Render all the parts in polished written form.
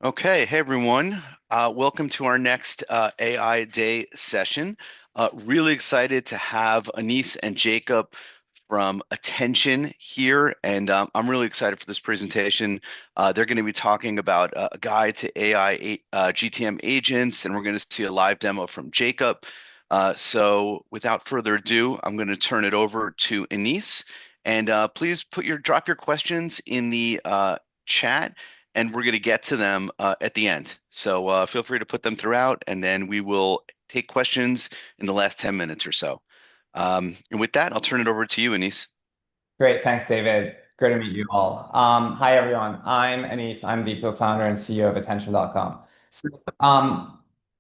Okay, hey everyone. Welcome to our next AI Day session. Really excited to have Anis and Jacob from Attention here, and I'm really excited for this presentation. They're going to be talking about a guide to AI GTM agents, and we're going to see a live demo from Jacob. So without further ado, I'm going to turn it over to Anis, and please drop your questions in the chat, and we're going to get to them at the end. So feel free to put them throughout, and then we will take questions in the last 10 minutes or so. And with that, I'll turn it over to you, Anis. Great, thanks, David. Great to meet you all. Hi, everyone. I'm Anis. I'm the co-founder and CEO of Attention.com. So,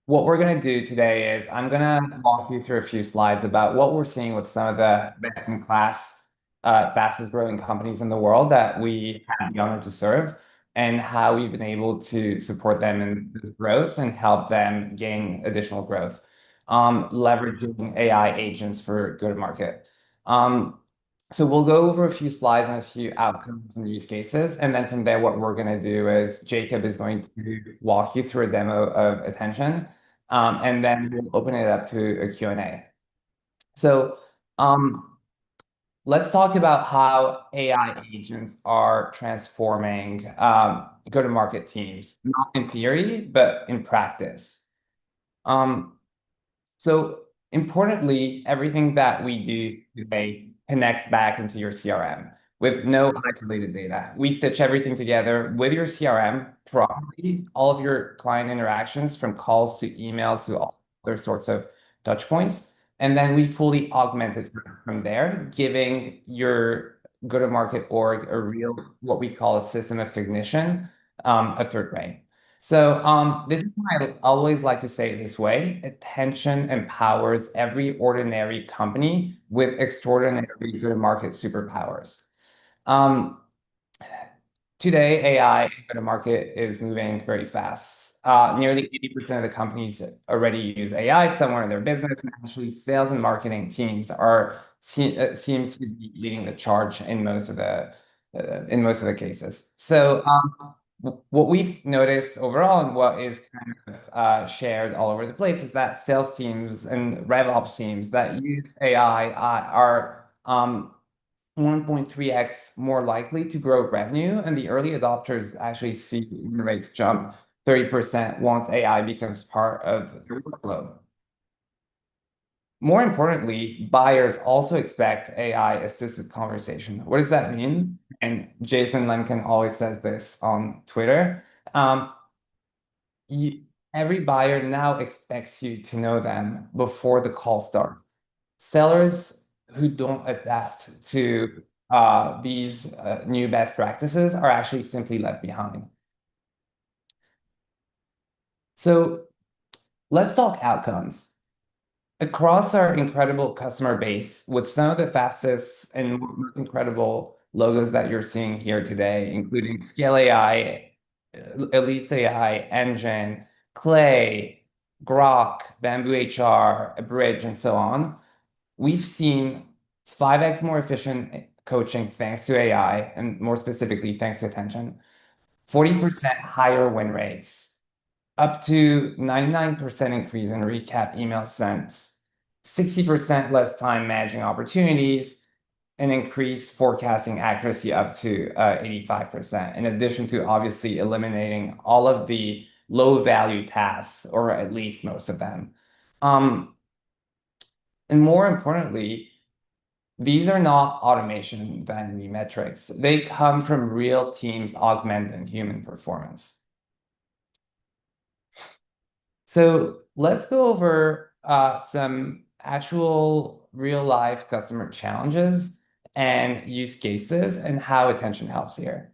what we're going to do today is I'm going to walk you through a few slides about what we're seeing with some of the best-in-class, fastest growing companies in the world that we have the honor to serve, and how we've been able to support them in this growth and help them gain additional growth, leveraging AI agents for go-to-market. So we'll go over a few slides and a few outcomes and use cases. And then from there, what we're going to do is Jacob is going to walk you through a demo of Attention. And then we'll open it up to a Q&A. So let's talk about how AI agents are transforming go-to-market teams, not in theory, but in practice. So importantly, everything that we do today connects back into your CRM with no isolated data. We stitch everything together with your CRM properly, all of your client interactions from calls to emails to all other sorts of touch points. And then we fully augment it from there, giving your go-to-market org a real, what we call a system of cognition, a third brain. So this is why I always like to say it this way. Attention empowers every ordinary company with extraordinary go-to-market superpowers. Um, Today, AI go-to-market is moving very fast. Nearly 80% of the companies already use AI somewhere in their business, and actually sales and marketing teams seem to be leading the charge in most of the cases. So what we've noticed overall and what is kind of shared all over the place is that sales teams and RevOps teams that use AI are 1.3x more likely to grow revenue, and the early adopters actually see win rates jump 30% once AI becomes part of their workflow. More importantly, buyers also expect AI-assisted conversation. What does that mean? And Jason Lemkin always says this on Twitter. Um, every buyer now expects you to know them before the call starts. Sellers who don't adapt to these new best practices are actually simply left behind. So let's talk outcomes. Across our incredible customer base, with some of the fastest and most incredible logos that you're seeing here today, including Scale AI, Elise AI, Engine, Clay, Grok, Bamboo HR, Bridge, and so on, we've seen 5x more efficient coaching thanks to AI, and more specifically, thanks to Attention, 40% higher win rates, up to 99% increase in recap email sent, 60% less time managing opportunities, and increased forecasting accuracy up to 85%, in addition to obviously eliminating all of the low value tasks, or at least most of them. And more importantly, these are not automation vanity metrics. They come from real teams augmenting human performance. So let's go over some actual real life customer challenges and use cases and how Attention helps here.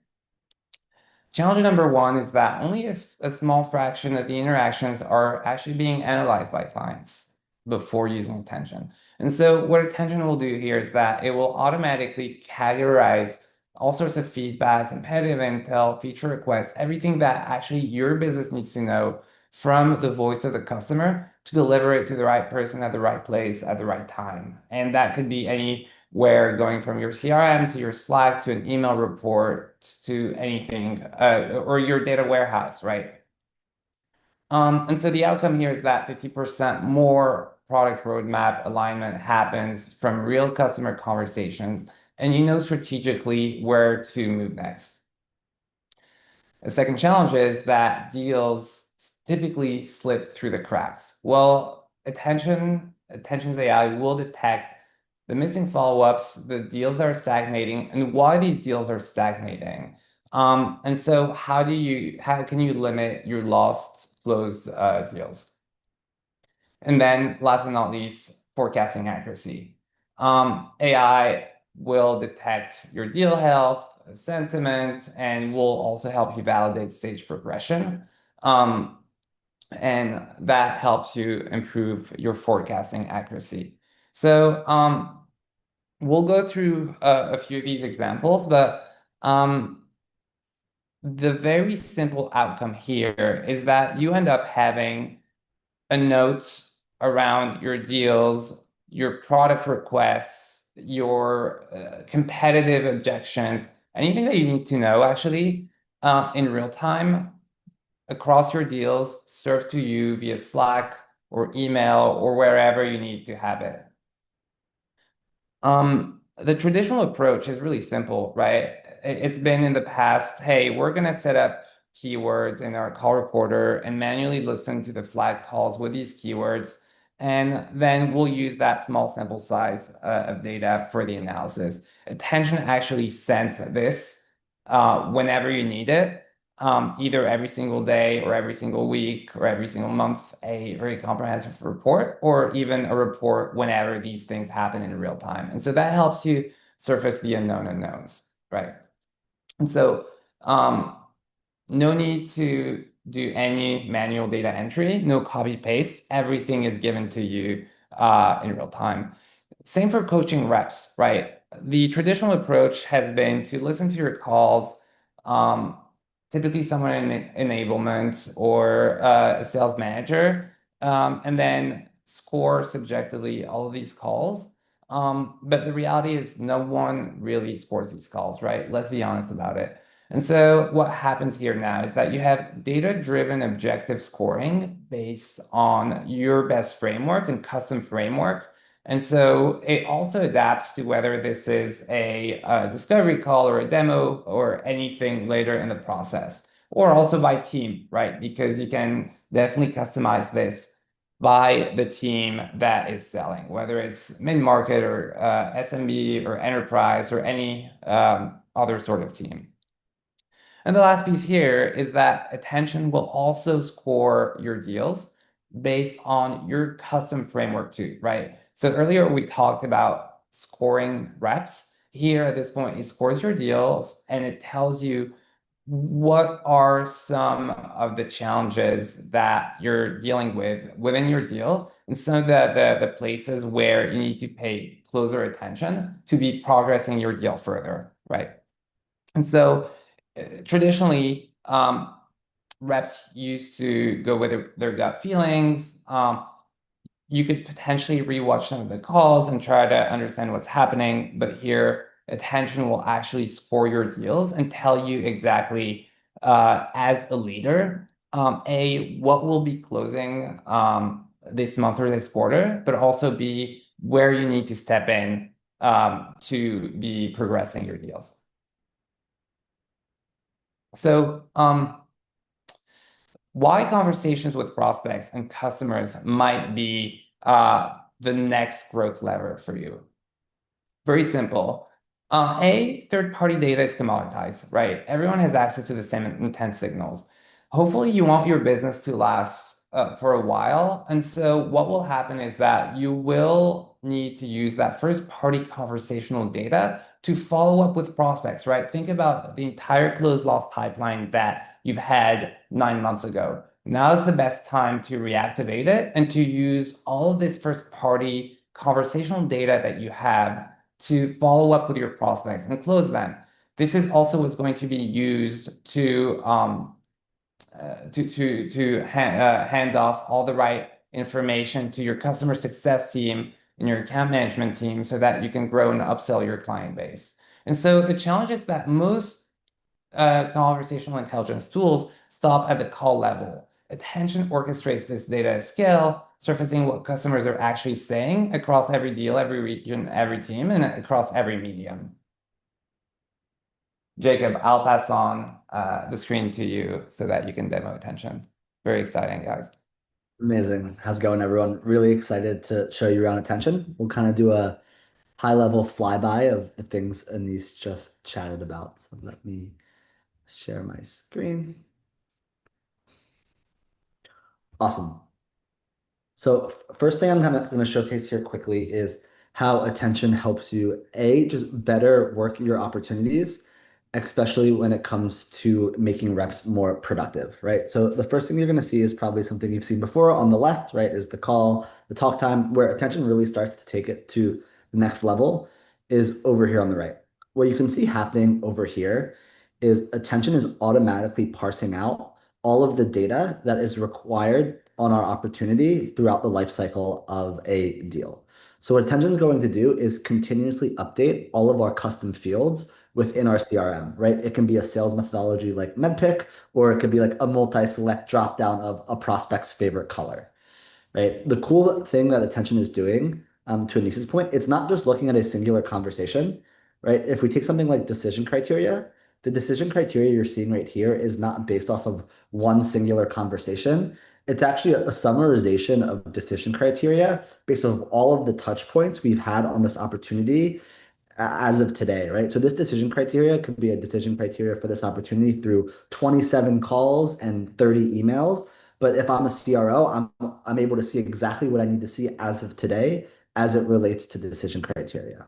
Challenge number one is that only if a small fraction of the interactions are actually being analyzed by clients before using Attention. And so what Attention will do here is that it will automatically categorize all sorts of feedback, competitive intel, feature requests, everything that actually your business needs to know from the voice of the customer to deliver it to the right person at the right place at the right time. And that could be any where going from your CRM to your Slack to an email report to anything, or your data warehouse, right? And so the outcome here is that 50% more product roadmap alignment happens from real customer conversations, and you know strategically where to move next. The second challenge is that deals typically slip through the cracks. Well, attention's AI will detect the missing follow-ups, the deals that are stagnating, and why these deals are stagnating. And so how can you limit your lost closed deals? And then last but not least, forecasting accuracy. AI will detect your deal health, sentiment, and will also help you validate stage progression. Um, and that helps you improve your forecasting accuracy. So we'll go through a few of these examples, but the very simple outcome here is that you end up having a note around your deals, your product requests, your competitive objections, anything that you need to know actually in real time across your deals served to you via Slack or email or wherever you need to have it. The traditional approach is really simple, right? It's been in the past, hey, we're going to set up keywords in our call recorder and manually listen to the flag calls with these keywords. And then we'll use that small sample size of data for the analysis. Attention actually sends this whenever you need it, either every single day or every single week or every single month, a very comprehensive report, or even a report whenever these things happen in real time. And so that helps you surface the unknown unknowns, right? And so no need to do any manual data entry, no copy paste. Everything is given to you in real time. Same for coaching reps, right? The traditional approach has been to listen to your calls, um, typically someone in enablement or a sales manager, and then score subjectively all of these calls. But the reality is no one really scores these calls, right? Let's be honest about it. And so what happens here now is that you have data-driven objective scoring based on your best framework and custom framework. And so it also adapts to whether this is a discovery call or a demo or anything later in the process, or also by team, right? Because you can definitely customize this by the team that is selling, whether it's mid-market or SMB or enterprise or any other sort of team. And the last piece here is that attention will also score your deals based on your custom framework too, right? So earlier we talked about scoring reps. Here at this point, it scores your deals and it tells you what are some of the challenges that you're dealing with within your deal and some of the places where you need to pay closer attention to be progressing your deal further, right? And so traditionally, reps used to go with their gut feelings. You could potentially rewatch some of the calls and try to understand what's happening, but here, attention will actually score your deals and tell you exactly, as a leader, what will be closing this month or this quarter, but also B, where you need to step in to be progressing your deals. So, why conversations with prospects and customers might be the next growth lever for you? Very simple. Third-party data is commoditized, right? Everyone has access to the same intent signals. Hopefully, you want your business to last for a while. And so what will happen is that you will need to use that first-party conversational data to follow up with prospects, right? Think about the entire closed loss pipeline that you've had 9 months ago. Now is the best time to reactivate it and to use all of this first-party conversational data that you have to follow up with your prospects and close them. This is also what's going to be used to hand off all the right information to your customer success team in your account management team so that you can grow and upsell your client base. And so the challenge is that most conversational intelligence tools stop at the call level. Attention orchestrates this data at scale, surfacing what customers are actually saying across every deal, every region, every team, and across every medium. Jacob, I'll pass on the screen to you so that you can demo attention. Very exciting, guys. Amazing. How's it going, everyone? Really excited to show you around attention. We'll kind of do a high-level flyby of the things Anise just chatted about. So let me share my screen. Awesome. So first thing I'm kind of going to showcase here quickly is how attention helps you, A, just better work your opportunities, especially when it comes to making reps more productive, right? So the first thing you're going to see is probably something you've seen before on the left, right, is the call, the talk time, where attention really starts to take it to the next level is over here on the right. What you can see happening over here is attention is automatically parsing out all of the data that is required on our opportunity throughout the life cycle of a deal. So what Attention is going to do is continuously update all of our custom fields within our CRM, right? It can be a sales methodology like MedPick, or it could be like a multi-select drop down of a prospect's favorite color, right? The cool thing that Attention is doing, to Anis's point, it's not just looking at a singular conversation, right? If we take something like decision criteria, the decision criteria you're seeing right here is not based off of one singular conversation. It's actually a summarization of decision criteria based off of all of the touch points we've had on this opportunity as of today, right? So this decision criteria could be a decision criteria for this opportunity through 27 calls and 30 emails. But if I'm a CRO, I'm able to see exactly what I need to see as of today as it relates to the decision criteria.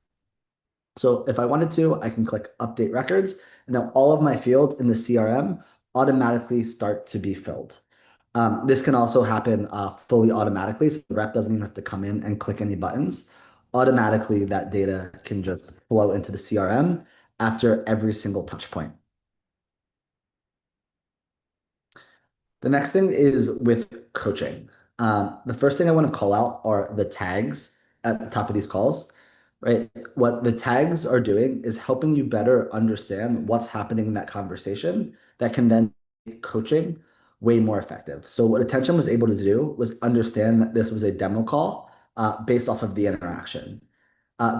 So if I wanted to, I can click Update Records, and now all of my fields in the CRM automatically start to be filled. This can also happen fully automatically, so the rep doesn't even have to come in and click any buttons. Automatically, that data can just flow into the CRM after every single touch point. The next thing is with coaching. The first thing I want to call out are the tags at the top of these calls, right? What the tags are doing is helping you better understand what's happening in that conversation that can then make coaching way more effective. So what Attention was able to do was understand that this was a demo call based off of the interaction.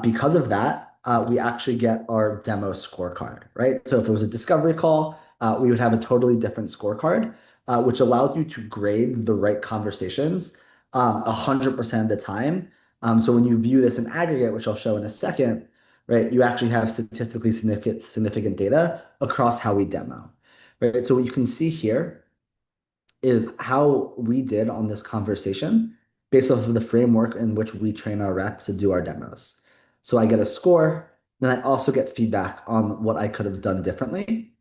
Because of that, we actually get our demo scorecard, right? So if it was a discovery call, we would have a totally different scorecard, which allows you to grade the right conversations 100% of the time. So when you view this in aggregate, which I'll show in a second, right, you actually have statistically significant data across how we demo, right? So what you can see here is how we did on this conversation based off of the framework in which we train our reps to do our demos. So I get a score, then I also get feedback on what I could have done differently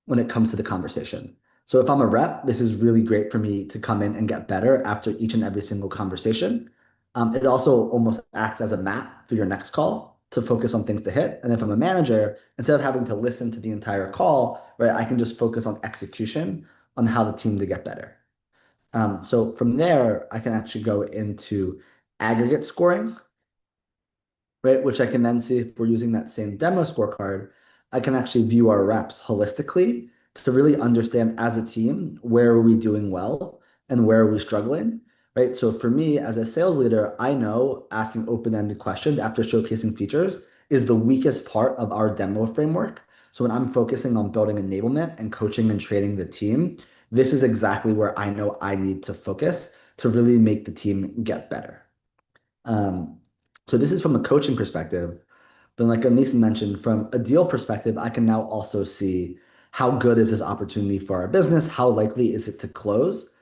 when it comes to the conversation. So if I'm a rep, this is really great for me to come in and get better after each and every single conversation. It also almost acts as a map for your next call to focus on things to hit. And if I'm a manager, instead of having to listen to the entire call, right, I can just focus on execution on how the team to get better. So from there, I can actually go into aggregate scoring, right? Which I can then see if we're using that same demo scorecard, I can actually view our reps holistically to really understand as a team, where are we doing well and where are we struggling, right? So for me as a sales leader, I know asking open-ended questions after showcasing features is the weakest part of our demo framework. So when I'm focusing on building enablement and coaching and training the team, this is exactly where I know I need to focus to really make the team get better. So this is from a coaching perspective. Then, like Anissa mentioned, from a deal perspective, I can now also see how good is this opportunity for our business? How likely is it to close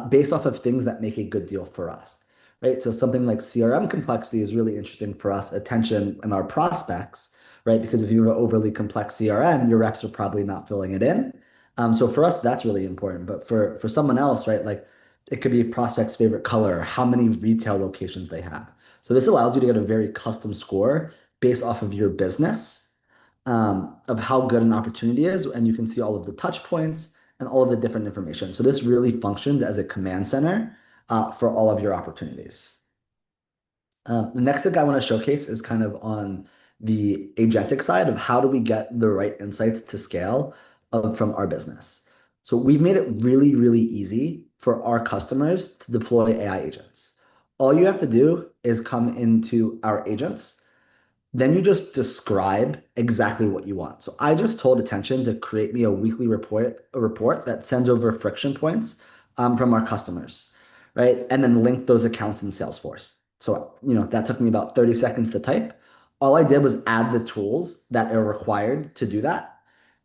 based off of things that make a good deal for us, right? So something like CRM complexity is really interesting for us, attention and our prospects, right? Because if you have an overly complex CRM, your reps are probably not filling it in. So for us, that's really important. But for someone else, right, like it could be a prospect's favorite color, how many retail locations they have. So this allows you to get a very custom score based off of your business, of how good an opportunity is, and you can see all of the touch points and all of the different information. So this really functions as a command center for all of your opportunities. The next thing I want to showcase is kind of on the agentic side of how do we get the right insights to scale from our business. So we've made it really, really easy for our customers to deploy AI agents. All you have to do is come into our agents, then you just describe exactly what you want. So I just told Attention to create me a weekly report that sends over friction points from our customers, right? And then link those accounts in Salesforce. So, that took me about 30 seconds to type. All I did was add the tools that are required to do that.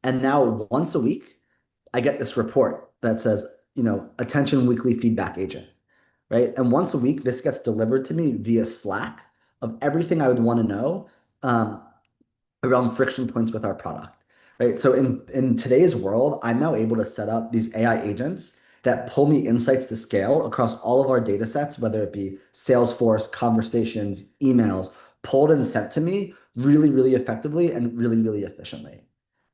And now once a week, I get this report that says, Attention weekly feedback agent, right? And once a week, this gets delivered to me via Slack of everything I would want to know um, around friction points with our product, right? So in today's world, I'm now able to set up these AI agents that pull me insights to scale across all of our data sets, whether it be Salesforce, conversations, emails, pulled and sent to me really, really effectively and really, really efficiently,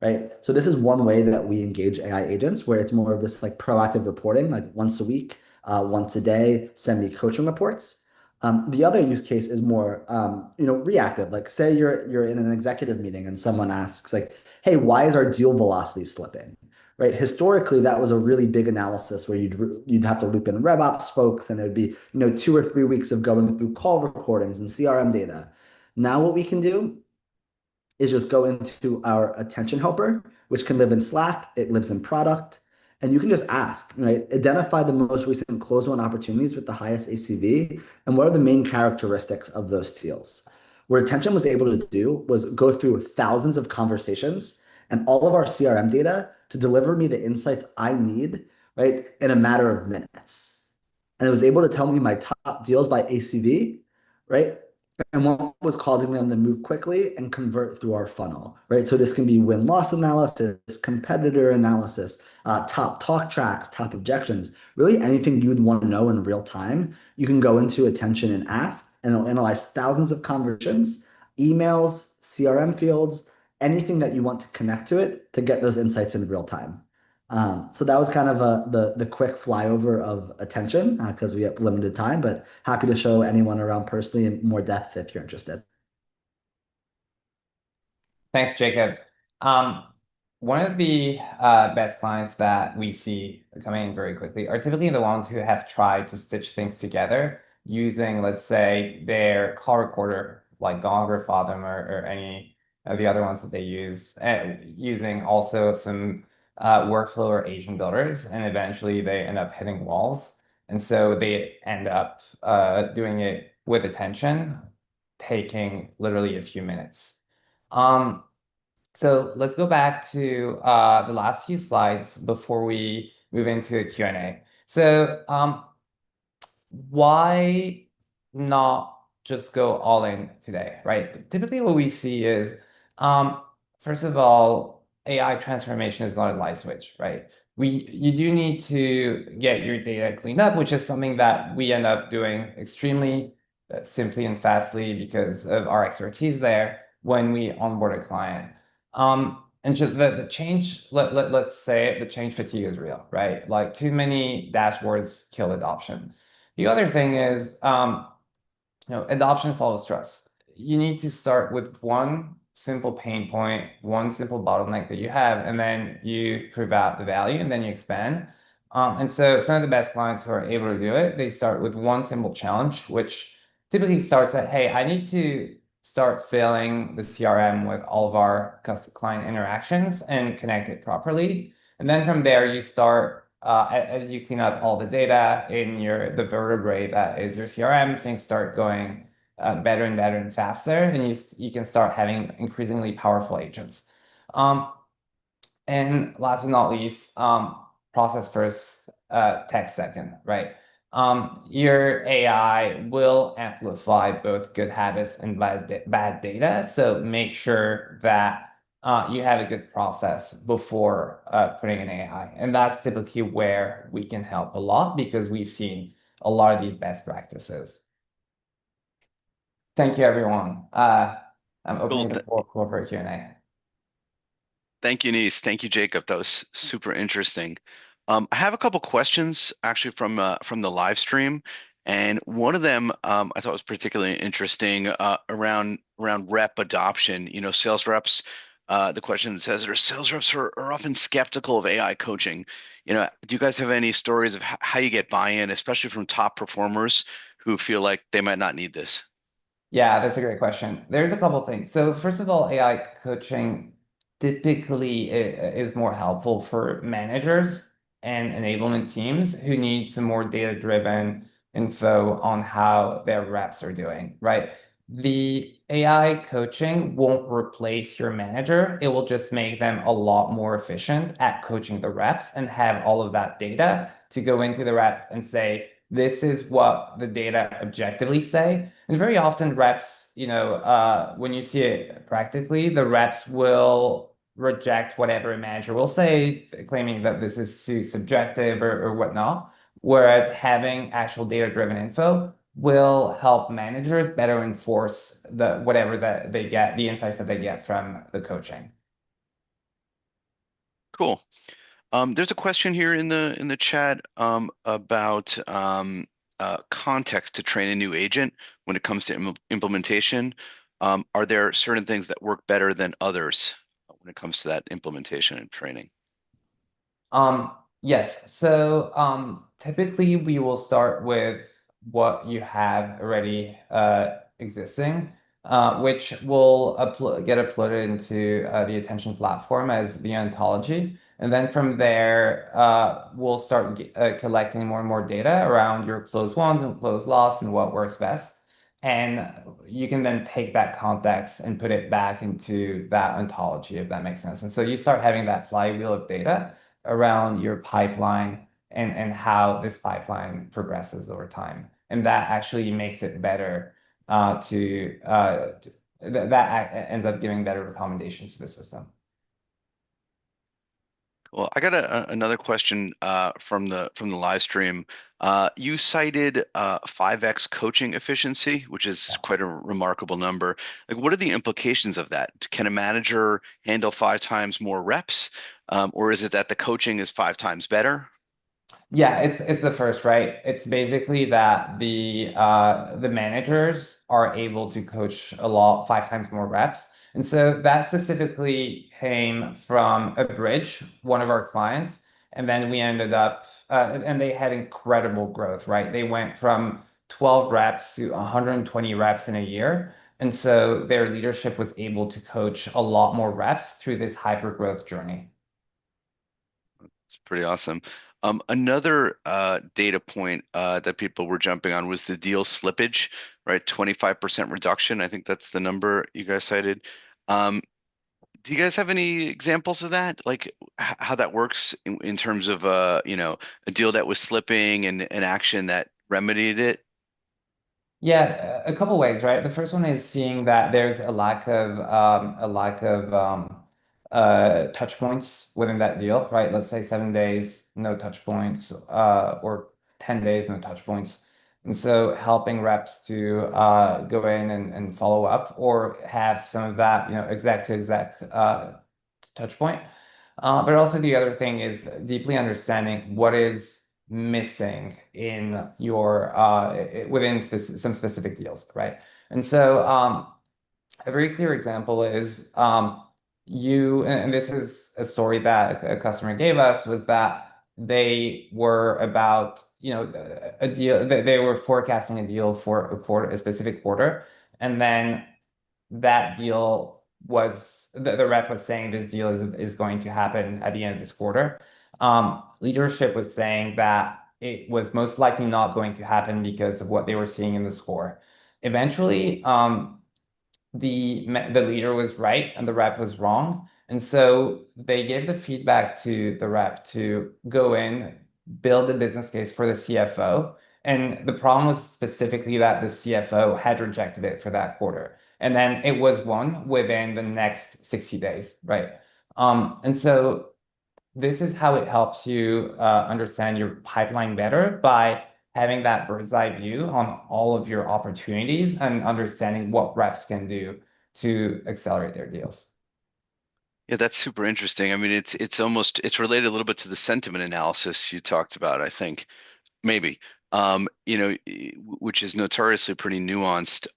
right? So this is one way that we engage AI agents where it's more of this like proactive reporting, like once a week, once a day, send me coaching reports. The other use case is more, reactive. Like, say you're in an executive meeting and someone asks, like, "Hey, why is our deal velocity slipping?" Right? Historically, that was a really big analysis where you'd have to loop in RevOps folks, and it would be 2 or 3 weeks of going through call recordings and CRM data. Now, what we can do is just go into our attention helper, which can live in Slack. It lives in product. And you can just ask, right? Identify the most recent close one opportunities with the highest ACV and what are the main characteristics of those deals. What attention was able to do was go through thousands of conversations and all of our CRM data to deliver me the insights I need, right, in a matter of minutes. And it was able to tell me my top deals by ACV, right? And what was causing them to move quickly and convert through our funnel, right? So this can be win-loss analysis, competitor analysis, top talk tracks, top objections, really anything you'd want to know in real time. You can go into Attention and ask, and it'll analyze thousands of conversations, emails, CRM fields, anything that you want to connect to it to get those insights in real time. So that was kind of the quick flyover of Attention because we have limited time, but happy to show anyone around personally in more depth if you're interested. Thanks, Jacob. One of the best clients that we see coming in very quickly are typically the ones who have tried to stitch things together using, let's say, their call recorder, like Gong or Fathom or any of the other ones that they use, using also some workflow or agent builders, and eventually they end up hitting walls. And so they end up doing it with attention, taking literally a few minutes. Um, so let's go back to the last few slides before we move into a Q&A. So why not just go all in today, right? Typically what we see is, first of all, AI transformation is not a light switch, right? You do need to get your data cleaned up, which is something that we end up doing extremely simply and fastly because of our expertise there when we onboard a client. And just the change, let's say the change fatigue is real, right? Like too many dashboards kill adoption. The other thing is, adoption follows trust. You need to start with one simple pain point, one simple bottleneck that you have, and then you prove out the value, and then you expand. And so some of the best clients who are able to do it, they start with one simple challenge, which typically starts at, hey, I need to start filling the CRM with all of our client interactions and connect it properly. And then from there, you start as you clean up all the data in the vertebrae that is your CRM, things start going better and better and faster, and you can start having increasingly powerful agents. And last but not least, process first, tech second, right? Your AI will amplify both good habits and bad data. So make sure that you have a good process before putting in AI. And that's typically where we can help a lot because we've seen a lot of these best practices. Thank you, everyone. I'm Cool. opening the floor for a Q&A. Thank you, Nice. Thank you, Jacob. That was super interesting. I have a couple questions actually from the live stream, And one of them I thought was particularly interesting around rep adoption. Sales reps. The question says, "Our sales reps are often skeptical of AI coaching." Do you guys have any stories of how you get buy-in, especially from top performers who feel like they might not need this? Yeah, that's a great question. There's a couple things. So first of all, AI coaching typically is more helpful for managers and enablement teams who need some more data-driven info on how their reps are doing, right? The AI coaching won't replace your manager. It will just make them a lot more efficient at coaching the reps and have all of that data to go into the rep and say, this is what the data objectively say. And very often reps, when you see it practically, the reps will reject whatever a manager will say, claiming that this is too subjective or whatnot. Whereas having actual data-driven info will help managers better enforce whatever that they get, the insights that they get from the coaching. Cool. There's a question here in the chat about context to train a new agent when it comes to implementation. Are there certain things that work better than others when it comes to that implementation and training? Yes. So typically we will start with what you have already existing, which will get uploaded into the attention platform as the ontology. And then from there, we'll start collecting more and more data around your closed ones and closed loss and what works best. And you can then take that context and put it back into that ontology, if that makes sense. And so you start having that flywheel of data around your pipeline and how this pipeline progresses over time. And that actually makes it better that ends up giving better recommendations to the system. Well, I got another question from the live stream. You cited 5x coaching efficiency, which is quite a remarkable number. Like, what are the implications of that? Can a manager handle 5 times more reps, or is it that the coaching is 5 times better? Yeah, it's the first, right? It's basically that the managers are able to coach a lot 5 times more reps. And so that specifically came from a bridge, one of our clients, and then we ended up and they had incredible growth, right? They went from 12 reps to 120 reps in a year. And so their leadership was able to coach a lot more reps through this hyper growth journey. It's pretty awesome. Another data point that people were jumping on was the deal slippage, right? 25% reduction. I think that's the number you guys cited. Um, do you guys have any examples of that? Like how that works in terms of a deal that was slipping and an action that remedied it? Yeah, a couple ways, right? The first one is seeing that there's a lack of touch points within that deal, right? Let's say 7 days, no touch points, or 10 days, no touch points. And so helping reps to go in and follow up or have some of that, exact to exact touch point. But also the other thing is deeply understanding what is missing in your within some specific deals, right? And so a very clear example is and this is a story that a customer gave us, was that they were about, a deal, they were forecasting a deal for a quarter, a specific quarter, and then that deal was the rep was saying this deal is going to happen at the end of this quarter. Leadership was saying that it was most likely not going to happen because of what they were seeing in the score. Eventually, the leader was right and the rep was wrong. And so they gave the feedback to the rep to go in, build a business case for the CFO. And the problem was specifically that the CFO had rejected it for that quarter. And then it was won within the next 60 days, right? And so this is how it helps you understand your pipeline better by having that bird's eye view on all of your opportunities and understanding what reps can do to accelerate their deals. Yeah, that's super interesting. I mean, it's related a little bit to the sentiment analysis you talked about, I think. Maybe. Which is notoriously pretty nuanced.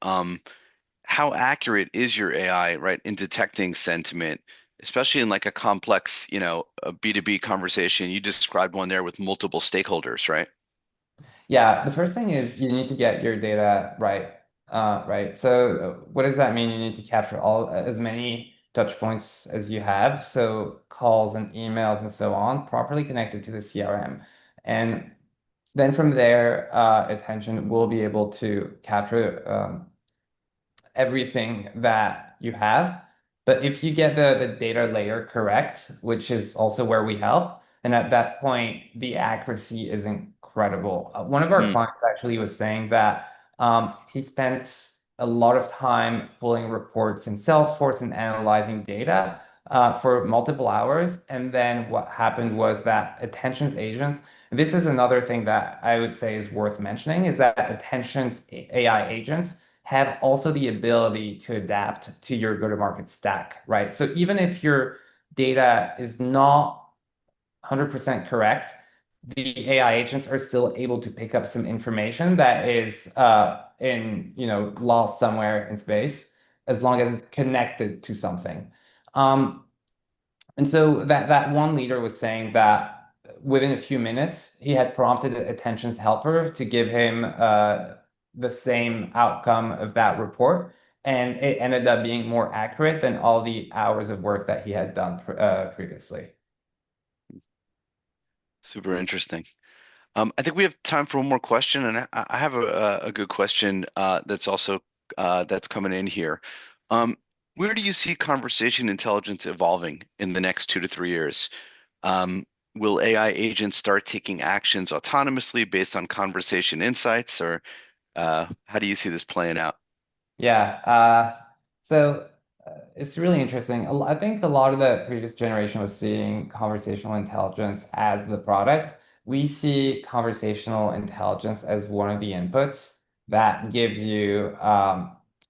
How accurate is your AI, right, in detecting sentiment, especially in like a complex, a B2B conversation? You described one there with multiple stakeholders, right? Yeah, the first thing is you need to get your data right. Right. So what does that mean? You need to capture all as many touch points as you have. So calls and emails and so on, properly connected to the CRM. And then from there, attention will be able to capture everything that you have. But if you get the data layer correct, which is also where we help, and at that point, the accuracy is incredible. One of our Hmm. clients actually was saying that he spent a lot of time pulling reports in Salesforce and analyzing data for multiple hours. And then what happened was that attentions agents, this is another thing that I would say is worth mentioning, is that attentions AI agents have also the ability to adapt to your go-to-market stack, right? So even if your data is not 100% correct, the AI agents are still able to pick up some information that is lost somewhere in space, as long as it's connected to something. Um, and so that one leader was saying that within a few minutes, he had prompted attention's helper to give him the same outcome of that report, and it ended up being more accurate than all the hours of work that he had done previously. Super interesting. I think we have time for one more question, and I have a good question that's coming in here. Um, where do you see conversation intelligence evolving in the next 2 to 3 years? Um, will AI agents start taking actions autonomously based on conversation insights, or how do you see this playing out? Yeah. So it's really interesting. I think a lot of the previous generation was seeing conversational intelligence as the product. We see conversational intelligence as one of the inputs that gives you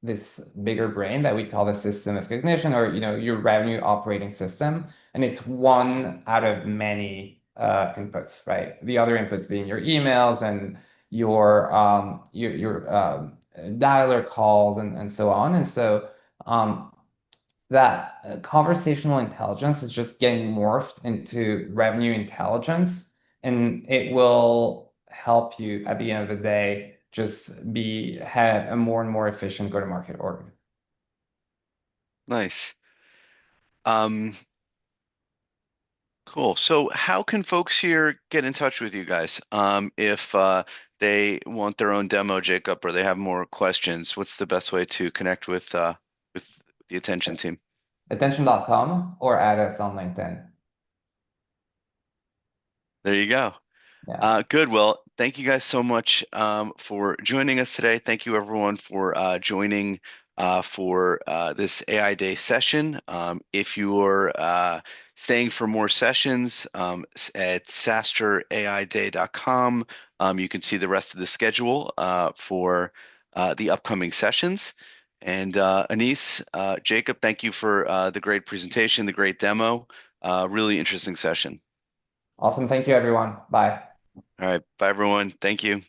this bigger brain that we call the system of cognition, or your revenue operating system. And it's one out of many inputs, right? The other inputs being your emails and your dialer calls and so on. And so that conversational intelligence is just getting morphed into revenue intelligence, and it will help you at the end of the day just have a more and more efficient go-to-market org. Nice. Um, cool. So how can folks here get in touch with you guys? If they want their own demo, Jacob, or they have more questions, what's the best way to connect with the attention team? Attention.com or add us on LinkedIn. There you go. Yeah. Good. Well, thank you guys so much for joining us today. Thank you everyone for joining for this AI Day session. If you are staying for more sessions at SaaStrAIday.com, you can see the rest of the schedule for the upcoming sessions. And Anise, Jacob, thank you for the great presentation, the great demo. Really interesting session. Awesome. Thank you, everyone. Bye. All right. Bye, everyone. Thank you.